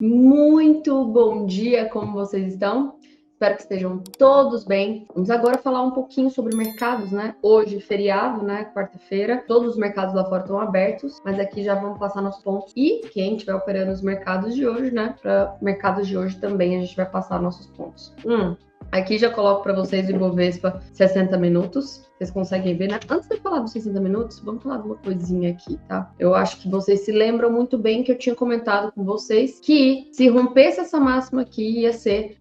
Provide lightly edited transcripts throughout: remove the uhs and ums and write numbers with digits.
Muito bom dia, como vocês estão? Espero que estejam todos bem. Vamos agora falar um pouquinho sobre mercados, né? Hoje, feriado, né? Quarta-feira, todos os mercados lá fora estão abertos, mas aqui já vamos passar nossos pontos. E quem estiver operando os mercados de hoje, né? Para mercados de hoje também a gente vai passar nossos pontos. Aqui já coloco para vocês o Ibovespa 60 minutos. Vocês conseguem ver, né? Antes de eu falar dos 60 minutos, vamos falar de uma coisinha aqui, tá? Eu acho que vocês se lembram muito bem que eu tinha comentado com vocês que se rompesse essa máxima aqui, ia ser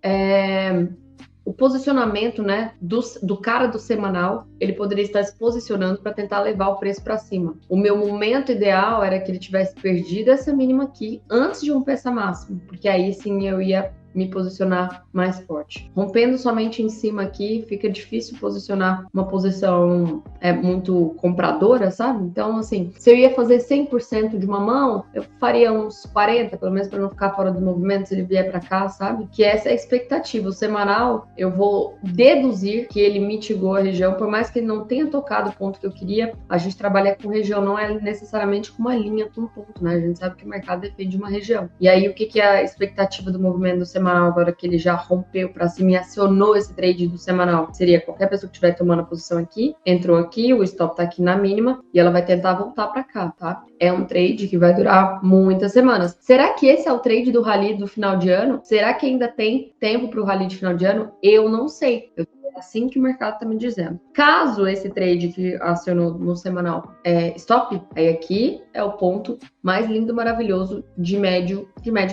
o posicionamento, né, do cara do semanal. Ele poderia estar se posicionando para tentar levar o preço para cima. O meu momento ideal era que ele tivesse perdido essa mínima aqui antes de romper essa máxima, porque aí sim eu ia me posicionar mais forte. Rompendo somente em cima aqui, fica difícil posicionar uma posição muito compradora, sabe? Então, assim, se eu ia fazer 100% de uma mão, eu faria uns 40, pelo menos para não ficar fora do movimento se ele vier para cá, sabe? Que essa é a expectativa. O semanal, eu vou deduzir que ele mitigou a região, por mais que ele não tenha tocado o ponto que eu queria. A gente trabalha com região, não é necessariamente com uma linha, com um ponto, né? A gente sabe que o mercado depende de uma região. E aí, o que é a expectativa do movimento do semanal agora que ele já rompeu para cima e acionou esse trade do semanal? Seria qualquer pessoa que estiver tomando a posição aqui, entrou aqui, o stop tá aqui na mínima e ela vai tentar voltar para cá, tá? É um trade que vai durar muitas semanas. Será que esse é o trade do rally do final de ano? Será que ainda tem tempo para o rally de final de ano? Eu não sei. É assim que o mercado está me dizendo. Caso esse trade que acionou no semanal stop, aí aqui é o ponto mais lindo, maravilhoso de médio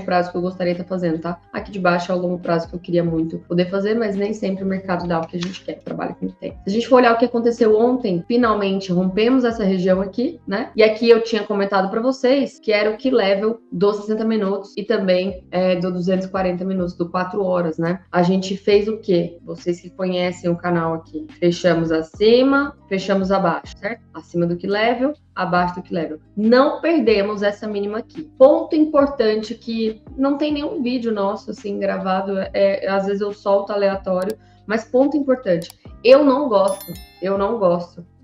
prazo que eu gostaria de estar fazendo, tá? Aqui de baixo é o longo prazo que eu queria muito poder fazer, mas nem sempre o mercado dá o que a gente quer, trabalha com o que tem. Se a gente for olhar o que aconteceu ontem, finalmente rompemos essa região aqui, né? E aqui eu tinha comentado para vocês que era o key level dos 60 minutos e também do 240 minutos, do 4 horas, né? A gente fez o quê? Vocês que conhecem o canal aqui, fechamos acima, fechamos abaixo, certo? Acima do key level, abaixo do key level. Não perdemos essa mínima aqui. Ponto importante que não tem nenhum vídeo nosso assim gravado, às vezes eu solto aleatório, mas ponto importante, eu não gosto,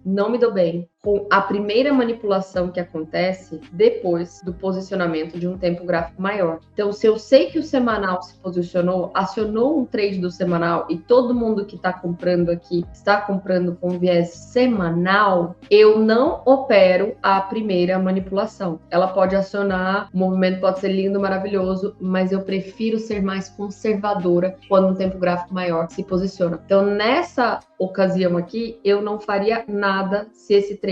não me dou bem com a primeira manipulação que acontece depois do posicionamento de um tempo gráfico maior. Então, se eu sei que o semanal se posicionou, acionou um trade do semanal e todo mundo que está comprando aqui está comprando com viés semanal, eu não opero a primeira manipulação. Ela pode acionar, o movimento pode ser lindo, maravilhoso, mas eu prefiro ser mais conservadora quando um tempo gráfico maior se posiciona. Então, nessa ocasião aqui, eu não faria nada se esse trade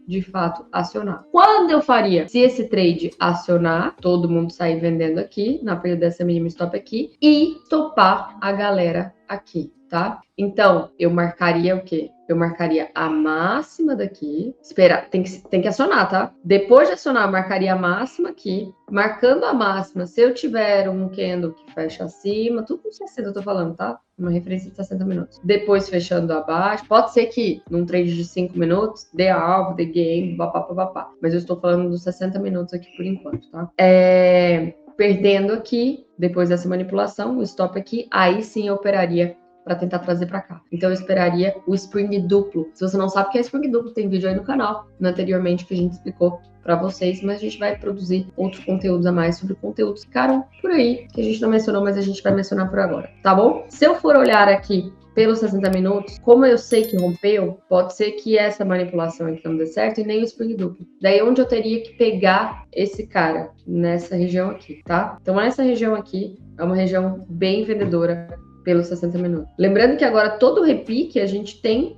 de fato acionar. Quando eu faria? Se esse trade acionar, todo mundo sair vendendo aqui, na perda dessa mínima stop aqui, e topar a galera aqui, tá? Então, eu marcaria o quê? Eu marcaria a máxima daqui. Espera, tem que acionar, tá? Depois de acionar, eu marcaria a máxima aqui. Marcando a máxima, se eu tiver um candle que fecha acima, tudo com 60 eu tô falando, tá? Uma referência de 60 minutos. Depois fechando abaixo. Pode ser que num trade de 5 minutos dê alvo, dê game, papapá. Mas eu estou falando dos 60 minutos aqui por enquanto, tá? Perdendo aqui, depois dessa manipulação, o stop aqui, aí sim eu operaria para tentar trazer para cá. Então eu esperaria o spring duplo. Se você não sabe o que é spring duplo, tem vídeo aí no canal, anteriormente, que a gente explicou para vocês, mas a gente vai produzir outros conteúdos a mais sobre conteúdos que ficaram por aí, que a gente não mencionou, mas a gente vai mencionar por agora, tá bom? Se eu for olhar aqui pelos 60 minutos, como eu sei que rompeu, pode ser que essa manipulação aqui não dê certo e nem o spring duplo. Daí onde eu teria que pegar esse cara? Nessa região aqui, tá? Então essa região aqui é uma região bem vendedora pelos 60 minutos. Lembrando que agora todo repique a gente tem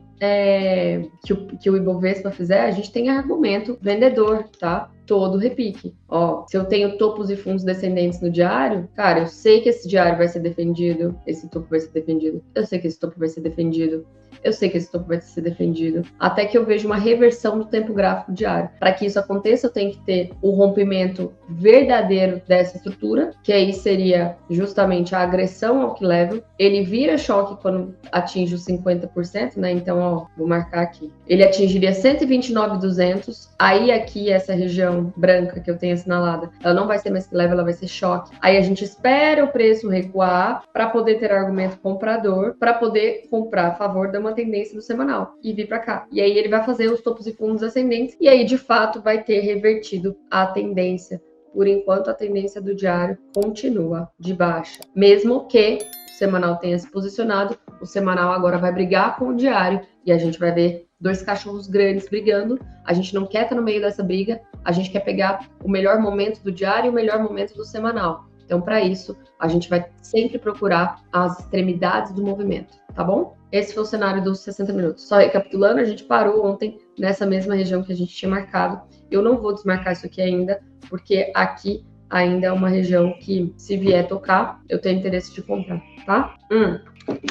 que o Ibovespa fizer, a gente tem argumento vendedor, tá? Todo repique. Ó, se eu tenho topos e fundos descendentes no diário, cara, eu sei que esse diário vai ser defendido, esse topo vai ser defendido, eu sei que esse topo vai ser defendido, eu sei que esse topo vai ser defendido, até que eu vejo uma reversão do tempo gráfico diário. Para que isso aconteça, eu tenho que ter o rompimento verdadeiro dessa estrutura, que aí seria justamente a agressão ao key level. Ele vira choque quando atinge os 50%, né? Então, ó, vou marcar aqui. Ele atingiria 129.200, aí aqui essa região branca que eu tenho assinalada, ela não vai ser mais key level, ela vai ser choque. Aí a gente espera o preço recuar para poder ter argumento comprador, para poder comprar a favor de uma tendência no semanal e vir para cá. E aí ele vai fazer os topos e fundos ascendentes e aí de fato vai ter revertido a tendência por enquanto a tendência do diário continua de baixa. Mesmo que o semanal tenha se posicionado, o semanal agora vai brigar com o diário e a gente vai ver dois cachorros grandes brigando. A gente não quer estar no meio dessa briga, a gente quer pegar o melhor momento do diário e o melhor momento do semanal. Então, para isso, a gente vai sempre procurar as extremidades do movimento, tá bom? Esse foi o cenário dos 60 minutos. Só recapitulando, a gente parou ontem nessa mesma região que a gente tinha marcado. Eu não vou desmarcar isso aqui ainda, porque aqui ainda é uma região que, se vier tocar, eu tenho interesse de comprar, tá?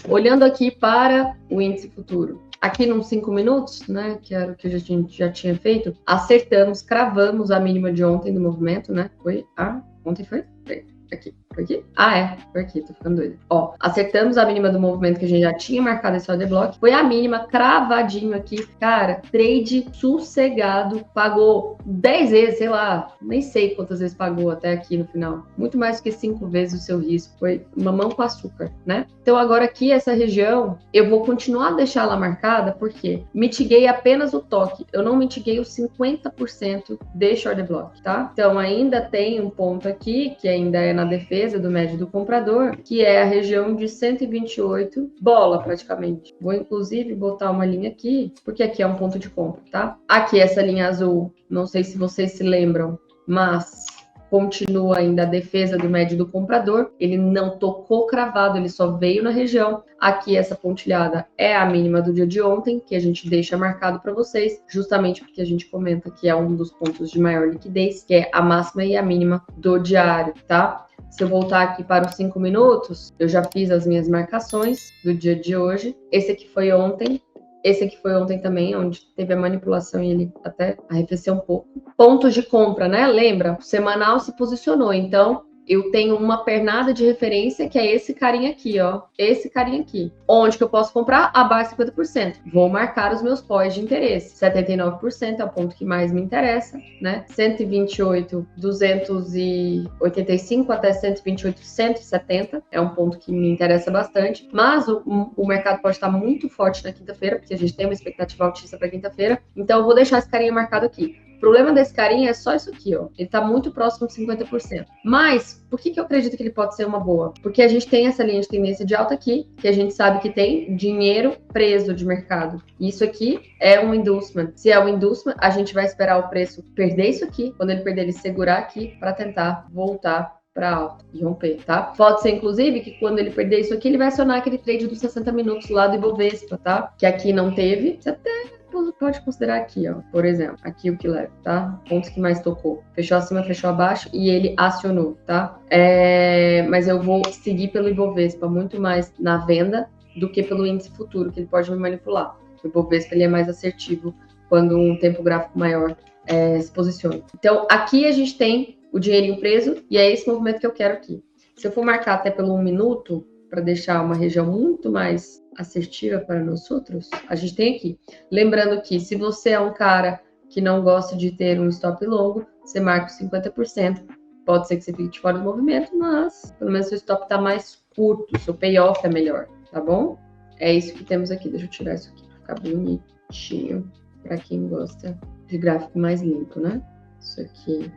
Olhando aqui para o índice futuro. Aqui nos 5 minutos, né, que era o que a gente já tinha feito, acertamos, cravamos a mínima de ontem do movimento, né? Ontem foi? Aqui. Foi aqui? Foi aqui, tô ficando doida. Ó, acertamos a mínima do movimento que a gente já tinha marcado esse order block. Foi a mínima, cravadinho aqui. Cara, trade sossegado. Pagou 10 vezes, sei lá, nem sei quantas vezes pagou até aqui no final. Muito mais do que 5 vezes o seu risco. Foi mamão com açúcar, né? Então agora aqui, essa região, eu vou continuar a deixar ela marcada, porque mitiguei apenas o toque. Eu não mitiguei os 50% deste order block, tá? Então ainda tem um ponto aqui, que ainda é na defesa do médio do comprador, que é a região de 128 bola praticamente. Vou inclusive botar uma linha aqui, porque aqui é um ponto de compra, tá? Aqui essa linha azul, não sei se vocês se lembram, mas continua ainda a defesa do médio do comprador. Ele não tocou cravado, ele só veio na região. Aqui essa pontilhada é a mínima do dia de ontem, que a gente deixa marcado para vocês, justamente porque a gente comenta que é um dos pontos de maior liquidez, que é a máxima e a mínima do diário, tá? Se eu voltar aqui para os 5 minutos, eu já fiz as minhas marcações do dia de hoje. Esse aqui foi ontem. Esse aqui foi ontem também, onde teve a manipulação e ele até arrefeceu um pouco. Pontos de compra, né? Lembra? O semanal se posicionou, então eu tenho uma pernada de referência que é esse carinha aqui, ó. Esse carinha aqui. Onde que eu posso comprar? Abaixo de 50%. Vou marcar os meus pós de interesse. 79% é o ponto que mais me interessa, né? 128, 285 até 128, 170 é um ponto que me interessa bastante. Mas o mercado pode estar muito forte na quinta-feira, porque a gente tem uma expectativa altíssima para quinta-feira. Então eu vou deixar esse carinha marcado aqui. O problema desse carinha é só isso aqui, ó. Ele tá muito próximo de 50%. Mas, por que eu acredito que ele pode ser uma boa? Porque a gente tem essa linha de tendência de alta aqui, que a gente sabe que tem dinheiro preso de mercado. Isso aqui é um inducement. Se é um inducement, a gente vai esperar o preço perder isso aqui. Quando ele perder, ele segurar aqui para tentar voltar para alta e romper, tá? Pode ser, inclusive, que quando ele perder isso aqui, ele vai acionar aquele trade dos 60 minutos lá do Ibovespa, tá? Que aqui não teve. Você até pode considerar aqui, ó, por exemplo, aqui o que leva, tá? Pontos que mais tocou. Fechou acima, fechou abaixo e ele acionou, tá? Mas eu vou seguir pelo Ibovespa muito mais na venda do que pelo índice futuro, que ele pode me manipular. O Ibovespa, ele é mais assertivo quando um tempo gráfico maior se posiciona. Então, aqui a gente tem o dinheirinho preso e é esse movimento que eu quero aqui. Se eu for marcar até pelo 1 minuto, para deixar uma região muito mais assertiva para nós outros, a gente tem aqui. Lembrando que se você é um cara que não gosta de ter um stop longo, você marca os 50%. Pode ser que você fique de fora do movimento, mas pelo menos seu stop está mais curto, seu payoff é melhor, tá bom? É isso que temos aqui. Deixa eu tirar isso aqui para ficar bonitinho, para quem gosta de gráfico mais limpo, né? Isso aqui,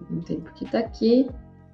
não tem porque tá aqui.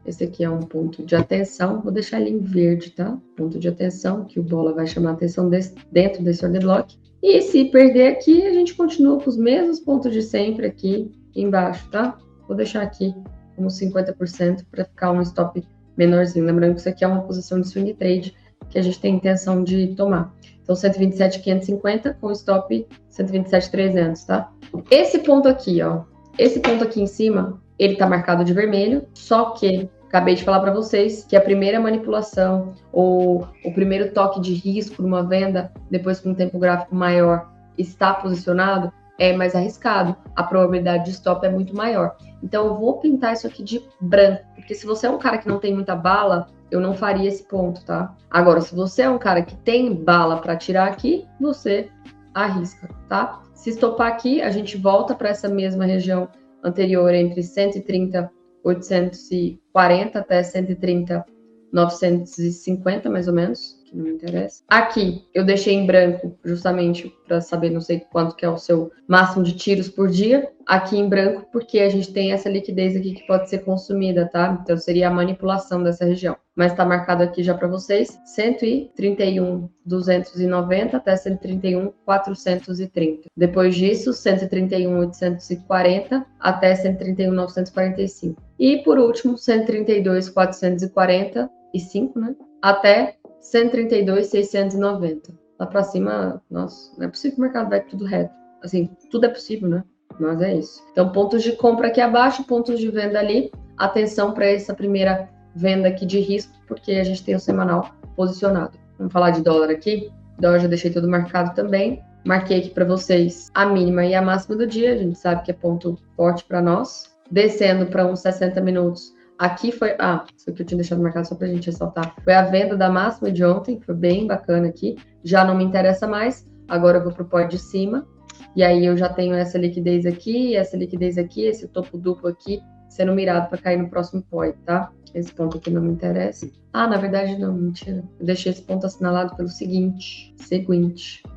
Esse aqui é um ponto de atenção, vou deixar ele em verde, tá? Ponto de atenção, que o bola vai chamar a atenção dentro desse order block. E se perder aqui, a gente continua com os mesmos pontos de sempre aqui embaixo, tá? Vou deixar aqui como 50% para ficar um stop menorzinho. Lembrando que isso aqui é uma posição de swing trade que a gente tem intenção de tomar. Então, 127.550 com stop 127.300, tá? Esse ponto aqui, ó, esse ponto aqui em cima, ele tá marcado de vermelho, só que acabei de falar para vocês que a primeira manipulação ou o primeiro toque de risco numa venda, depois que um tempo gráfico maior está posicionado, é mais arriscado. A probabilidade de stop é muito maior. Então, eu vou pintar isso aqui de branco, porque se você é um cara que não tem muita bala, eu não faria esse ponto, tá? Agora, se você é um cara que tem bala para tirar aqui, você arrisca, tá? Se estopar aqui, a gente volta para essa mesma região anterior entre 130.840 até 130.950, mais ou menos, que não me interessa. Aqui, eu deixei em branco, justamente para saber, não sei quanto que é o seu máximo de tiros por dia. Aqui em branco, porque a gente tem essa liquidez aqui que pode ser consumida, tá? Então, seria a manipulação dessa região. Mas tá marcado aqui já para vocês, 131.290 até 131.430. Depois disso, 131.840 até 131.945. E, por último, 132.445, né? Até 132.690. Lá para cima, nossa, não é possível que o mercado vai tudo reto. Assim, tudo é possível, né? Mas é isso. Então, pontos de compra aqui abaixo, pontos de venda ali. Atenção para essa primeira venda aqui de risco, porque a gente tem o semanal posicionado. Vamos falar de dólar aqui. Dólar já deixei tudo marcado também. Marquei aqui para vocês a mínima e a máxima do dia. A gente sabe que é ponto forte para nós. Descendo para uns 60 minutos. Aqui foi... isso aqui eu tinha deixado marcado só para a gente ressaltar. Foi a venda da máxima de ontem, que foi bem bacana aqui. Já não me interessa mais. Agora eu vou para o pó de cima. E aí eu já tenho essa liquidez aqui, esse topo duplo aqui, sendo mirado para cair no próximo POI, tá? Esse ponto aqui não me interessa. Na verdade não, mentira. Eu deixei esse ponto assinalado pelo seguinte,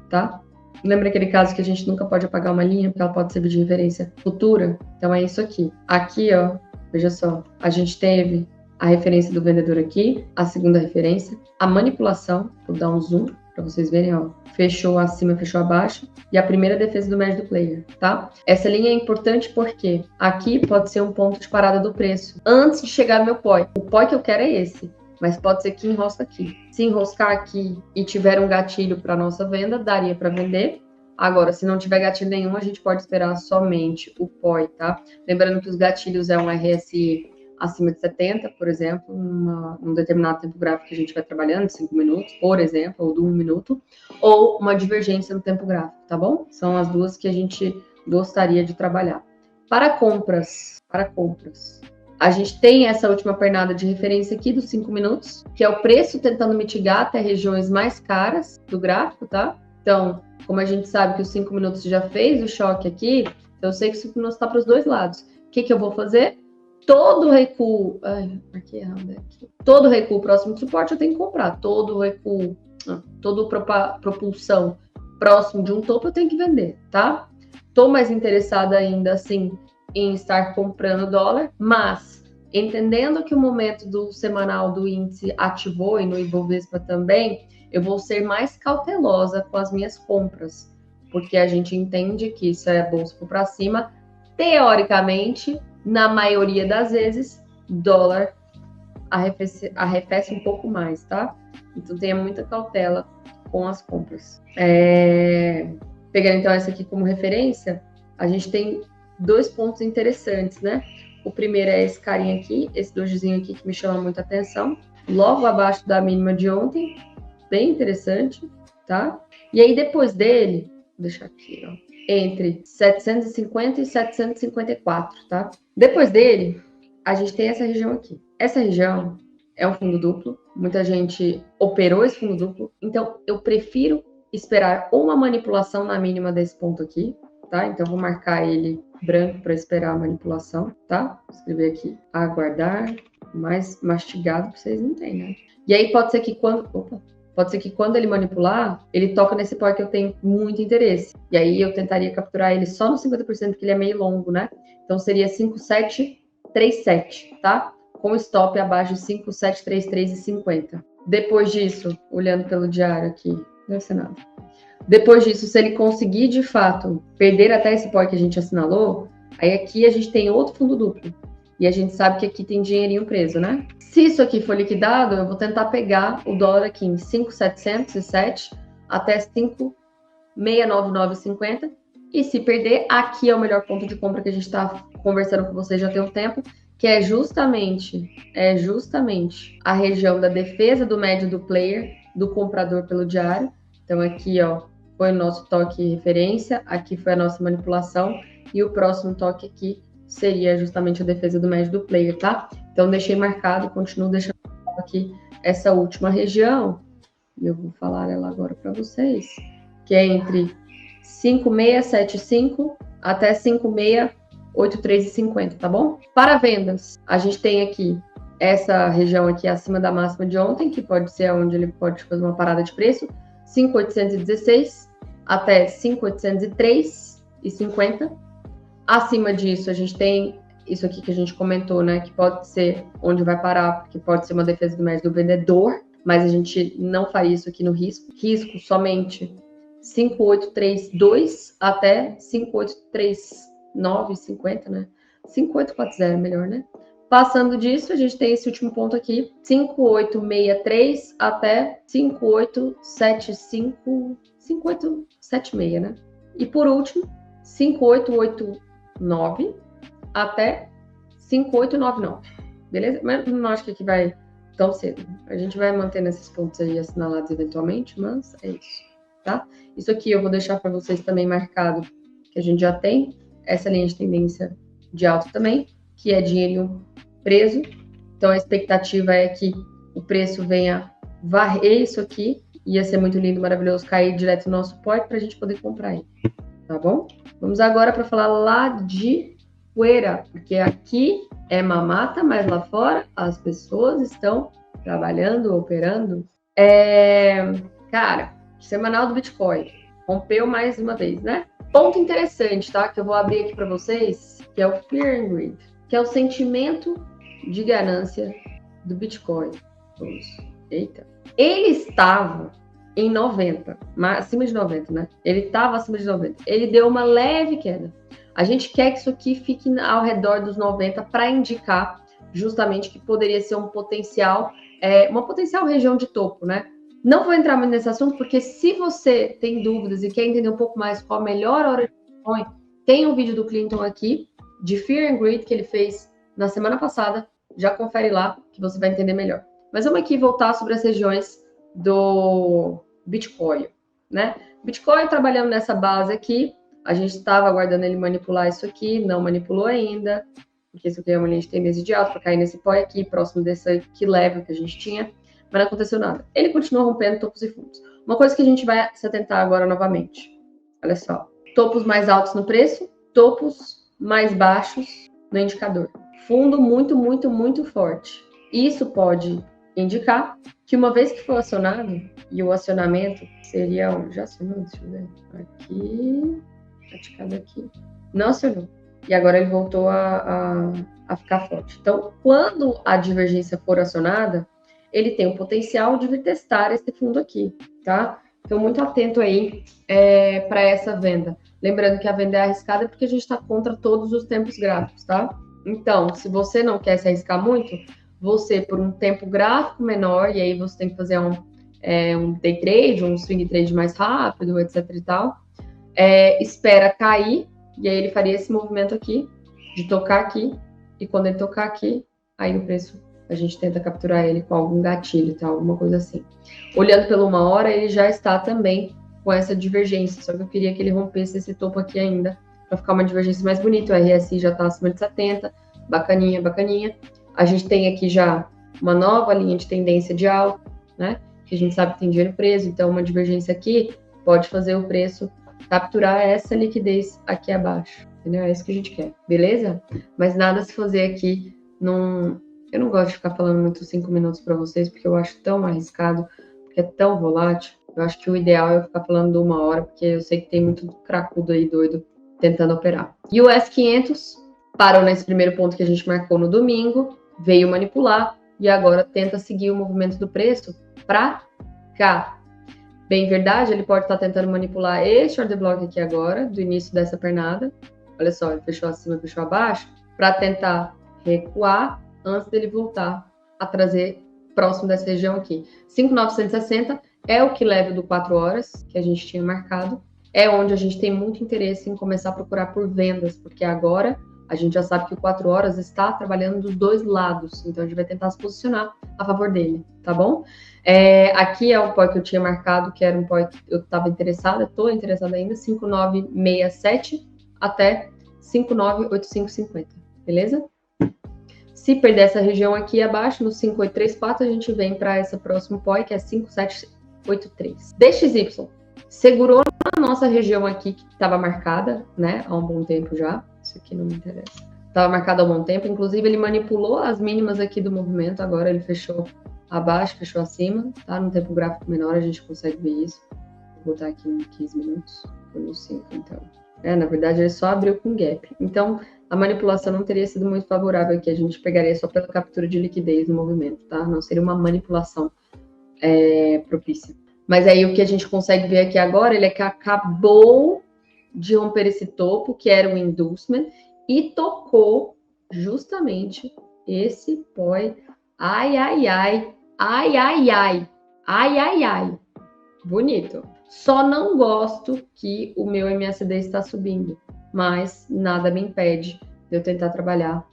tá? Lembra aquele caso que a gente nunca pode apagar uma linha, porque ela pode servir de referência futura? Então é isso aqui. Aqui, ó, veja só, a gente teve a referência do vendedor aqui, a segunda referência, a manipulação, vou dar um zoom para vocês verem, ó, fechou acima, fechou abaixo, e a primeira defesa do médio do player, tá? Essa linha é importante porque aqui pode ser um ponto de parada do preço, antes de chegar no meu POI. O POI que eu quero é esse, mas pode ser que enrosca aqui. Se enroscar aqui e tiver um gatilho para nossa venda, daria para vender. Agora, se não tiver gatilho nenhum, a gente pode esperar somente o POI, tá? Lembrando que os gatilhos é um RSI acima de 70, por exemplo, num determinado tempo gráfico que a gente vai trabalhando, de 5 minutos, por exemplo, ou de 1 minuto, ou uma divergência no tempo gráfico, tá bom? São as duas que a gente gostaria de trabalhar. Para compras, a gente tem essa última pernada de referência aqui dos 5 minutos, que é o preço tentando mitigar até regiões mais caras do gráfico, tá? Então, como a gente sabe que os 5 minutos já fez o choque aqui, então eu sei que o 5 minutos está para os dois lados. O que eu vou fazer? Todo recuo... marquei errado aqui. Todo recuo próximo do suporte eu tenho que comprar. Todo recuo, toda propulsão próximo de um topo eu tenho que vender, tá? Tô mais interessada ainda, assim, em estar comprando dólar, mas entendendo que o momento do semanal do índice ativou e no Ibovespa também, eu vou ser mais cautelosa com as minhas compras, porque a gente entende que isso é bolsa para cima, teoricamente, na maioria das vezes, dólar arrefece um pouco mais, tá? Então tenha muita cautela com as compras. Pegando então essa aqui como referência, a gente tem 2 pontos interessantes, né? O primeiro é esse carinha aqui, esse dojizinho aqui que me chama muita atenção, logo abaixo da mínima de ontem, bem interessante, tá? E aí depois dele, vou deixar aqui, ó, entre 750 e 754, tá? Depois dele, a gente tem essa região aqui. Essa região é um fundo duplo, muita gente operou esse fundo duplo, então eu prefiro esperar uma manipulação na mínima desse ponto aqui, tá? Então vou marcar ele branco para esperar a manipulação, tá? Vou escrever aqui, aguardar, mais mastigado que vocês não têm, né? E aí pode ser que quando ele manipular, ele toca nesse pó que eu tenho muito interesse. E aí eu tentaria capturar ele só no 50%, porque ele é meio longo, né? Então seria 5737, tá? Com stop abaixo de 5733,50. Depois disso, olhando pelo diário aqui, não deve ser nada. Depois disso, se ele conseguir de fato perder até esse pó que a gente assinalou, aí aqui a gente tem outro fundo duplo. E a gente sabe que aqui tem dinheirinho preso, né? Se isso aqui for liquidado, eu vou tentar pegar o dólar aqui em 5.707 até 5.699,50. E se perder, aqui é o melhor ponto de compra que a gente está conversando com vocês já tem um tempo, que é justamente a região da defesa do médio do player, do comprador pelo diário. Então aqui, ó, foi o nosso toque referência, aqui foi a nossa manipulação, e o próximo toque aqui seria justamente a defesa do médio do player, tá? Então, deixei marcado, continuo deixando aqui essa última região, e eu vou falar ela agora para vocês, que é entre 5.675 até 5.683,50, tá bom? Para vendas, a gente tem aqui essa região aqui acima da máxima de ontem, que pode ser onde ele pode fazer uma parada de preço, 5.816 até 5.803,50. Acima disso, a gente tem isso aqui que a gente comentou, né? Que pode ser onde vai parar, porque pode ser uma defesa do médio do vendedor, mas a gente não faria isso aqui no risco. Risco somente 5.832 até 5.839,50, né? 5.840 é melhor, né? Passando disso, a gente tem esse último ponto aqui, 5.863 até 5.875, 5.876, né? E por último, 5.889 até 5.899, beleza? Mas não acho que aqui vai tão cedo. A gente vai mantendo esses pontos aí assinalados eventualmente, mas é isso, tá? Isso aqui eu vou deixar para vocês também marcado, que a gente já tem essa linha de tendência de alta também, que é dinheirinho preso. Então a expectativa é que o preço venha varrer isso aqui. Ia ser muito lindo, maravilhoso, cair direto no nosso suporte para a gente poder comprar ele, tá bom? Vamos agora para falar lá de poeira, porque aqui é mamata, mas lá fora as pessoas estão trabalhando, operando. Cara, semanal do Bitcoin rompeu mais uma vez, né? Ponto interessante, tá? Que eu vou abrir aqui para vocês, que é o Fear and Greed, que é o sentimento de ganância do Bitcoin. Vamos. Eita. Ele estava em 90, acima de 90, né? Ele estava acima de 90. Ele deu uma leve queda. A gente quer que isso aqui fique ao redor dos 90 para indicar justamente que poderia ser um potencial, uma potencial região de topo, né? Não vou entrar muito nesse assunto, porque se você tem dúvidas e quer entender um pouco mais qual a melhor hora de Bitcoin, tem um vídeo do Clinton aqui, de Fear and Greed, que ele fez na semana passada. Já confere lá, que você vai entender melhor. Mas vamos aqui voltar sobre as regiões do Bitcoin, né? Bitcoin trabalhando nessa base aqui, a gente estava aguardando ele manipular isso aqui, não manipulou ainda, porque isso aqui é uma linha de tendência de alta para cair nesse pó aqui, próximo desse que level que a gente tinha, mas não aconteceu nada. Ele continua rompendo topos e fundos. Uma coisa que a gente vai se atentar agora novamente, olha só, topos mais altos no preço, topos mais baixos no indicador. Fundo muito, muito, muito forte. Isso pode indicar que uma vez que for acionado, e o acionamento seria... Já acionou? Deixa eu ver. Aqui, praticado aqui. Não acionou. E agora ele voltou a ficar forte. Então, quando a divergência for acionada, ele tem o potencial de vir testar esse fundo aqui, tá? Então, muito atento aí para essa venda. Lembrando que a venda é arriscada porque a gente está contra todos os tempos gráficos, tá? Então, se você não quer se arriscar muito, você, por um tempo gráfico menor, e aí você tem que fazer um day trade, um swing trade mais rápido, etc e tal, espera cair, e aí ele faria esse movimento aqui, de tocar aqui, e quando ele tocar aqui, aí o preço, a gente tenta capturar ele com algum gatilho, tá? Alguma coisa assim. Olhando pela 1 hora, ele já está também com essa divergência, só que eu queria que ele rompesse esse topo aqui ainda, para ficar uma divergência mais bonita. O RSI já está acima de 70, bacaninha, bacaninha. A gente tem aqui já uma nova linha de tendência de alta, né? Que a gente sabe que tem dinheiro preso, então uma divergência aqui pode fazer o preço capturar essa liquidez aqui abaixo, entendeu? É isso que a gente quer, beleza? Mas nada se fazer aqui eu não gosto de ficar falando muito 5 minutos para vocês, porque eu acho tão arriscado, porque é tão volátil. Eu acho que o ideal é eu ficar falando de 1 hora, porque eu sei que tem muito cracudo aí doido tentando operar. E o S500 parou nesse primeiro ponto que a gente marcou no domingo, veio manipular e agora tenta seguir o movimento do preço para cá. Bem verdade, ele pode estar tentando manipular este order block aqui agora, do início dessa pernada. Olha só, ele fechou acima, fechou abaixo, para tentar recuar antes dele voltar a trazer próximo dessa região aqui. 5.960 é o que leva do 4 horas, que a gente tinha marcado. É onde a gente tem muito interesse em começar a procurar por vendas, porque agora a gente já sabe que o 4 horas está trabalhando dos dois lados, então a gente vai tentar se posicionar a favor dele, tá bom? Aqui é o POI que eu tinha marcado, que era um POI que eu estava interessada, estou interessada ainda, 5.967 até 5.98550, beleza? Se perder essa região aqui abaixo, no 5.834, a gente vem para essa próxima POI, que é 5.783. DXY segurou na nossa região aqui, que estava marcada, né, há um bom tempo já. Isso aqui não me interessa. estava marcado há um bom tempo. Inclusive, ele manipulou as mínimas aqui do movimento. Agora ele fechou abaixo, fechou acima, tá? No tempo gráfico menor a gente consegue ver isso. Vou botar aqui em 15 minutos, foi no 5, então. Na verdade, ele só abriu com gap. Então, a manipulação não teria sido muito favorável aqui. A gente pegaria só pela captura de liquidez no movimento, tá? Não seria uma manipulação propícia. Mas aí o que a gente consegue ver aqui agora, ele é que acabou de romper esse topo, que era o inducement, e tocou justamente esse POI. Ai, ai, ai, ai, ai, ai, ai, ai, ai. Bonito. Só não gosto que o meu MACD está subindo, mas nada me impede de eu tentar trabalhar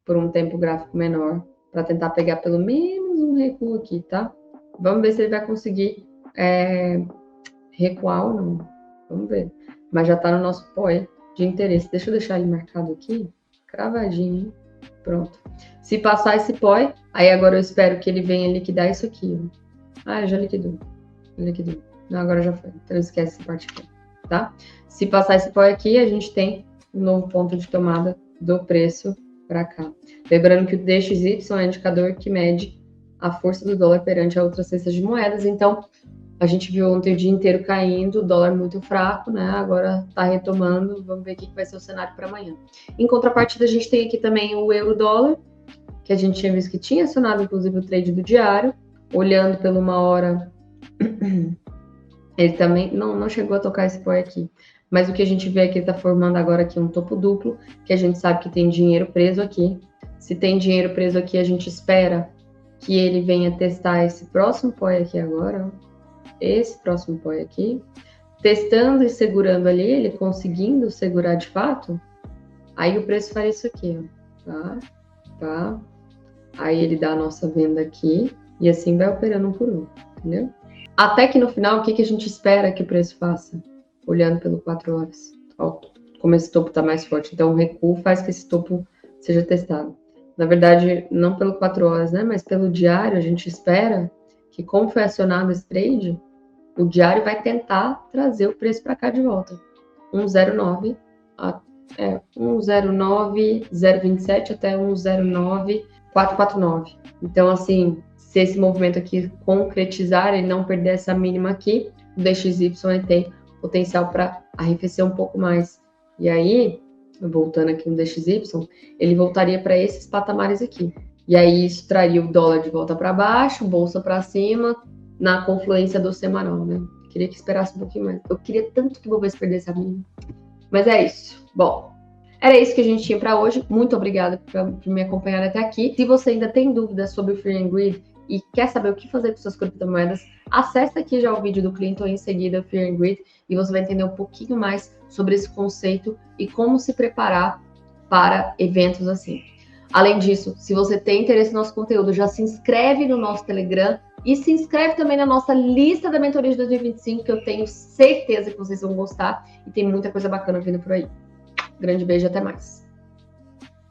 por um tempo gráfico menor, para tentar pegar pelo menos um recuo aqui, tá? Vamos ver se ele vai conseguir recuar ou não. Vamos ver. Mas já está no nosso POI de interesse. Deixa eu deixar ele marcado aqui, cravadinho, hein? Pronto. Se passar esse POI, aí agora eu espero que ele venha liquidar isso aqui, ó. Já liquidou. Liquidou. Não, agora já foi. Então esquece essa parte aqui, tá? Se passar esse POI aqui, a gente tem um novo ponto de tomada do preço para cá. Lembrando que o DXY é um indicador que mede a força do dólar perante a outras cestas de moedas. Então, a gente viu ontem o dia inteiro caindo, o dólar muito fraco, né? Agora tá retomando. Vamos ver o que vai ser o cenário para amanhã. Em contrapartida, a gente tem aqui também o euro-dólar, que a gente tinha visto que tinha acionado, inclusive, o trade do diário. Olhando pela 1 hora, ele também não chegou a tocar esse POI aqui. Mas o que a gente vê aqui, ele tá formando agora aqui um topo duplo, que a gente sabe que tem dinheiro preso aqui. Se tem dinheiro preso aqui, a gente espera que ele venha testar esse próximo POI aqui agora, ó. Esse próximo POI aqui. Testando e segurando ali, ele conseguindo segurar de fato, aí o preço faria isso aqui, ó. Tá? Aí ele dá a nossa venda aqui, e assim vai operando um por um, entendeu? Até que no final, o que a gente espera que o preço faça? Olhando pelo 4 horas. Ó, como esse topo está mais forte. Então, o recuo faz que esse topo seja testado. Na verdade, não pelo 4 horas, né? Mas pelo diário, a gente espera que, como foi acionado esse trade, o diário vai tentar trazer o preço para cá de volta. 1,09, 1,09,027 até 1,09,449. Então, assim, se esse movimento aqui concretizar e não perder essa mínima aqui, o DXY tem potencial para arrefecer um pouco mais. E aí, voltando aqui no DXY, ele voltaria para esses patamares aqui. E aí, isso traria o dólar de volta para baixo, bolsa para cima, na confluência do semanal, né? Queria que esperasse um pouquinho mais. Eu queria tanto que o Bovespa perdesse a mínima. Mas é isso. Bom, era isso que a gente tinha para hoje. Muito obrigada por me acompanhar até aqui. Se você ainda tem dúvidas sobre o Fear and Greed e quer saber o que fazer com suas criptomoedas, acesse aqui já o vídeo do Clinton e em seguida o Fear and Greed e você vai entender um pouquinho mais sobre esse conceito e como se preparar para eventos assim. Além disso, se você tem interesse no nosso conteúdo, já se inscreve no nosso Telegram e se inscreve também na nossa lista da mentoria de 2025, que eu tenho certeza que vocês vão gostar e tem muita coisa bacana vindo por aí. Grande beijo, até mais.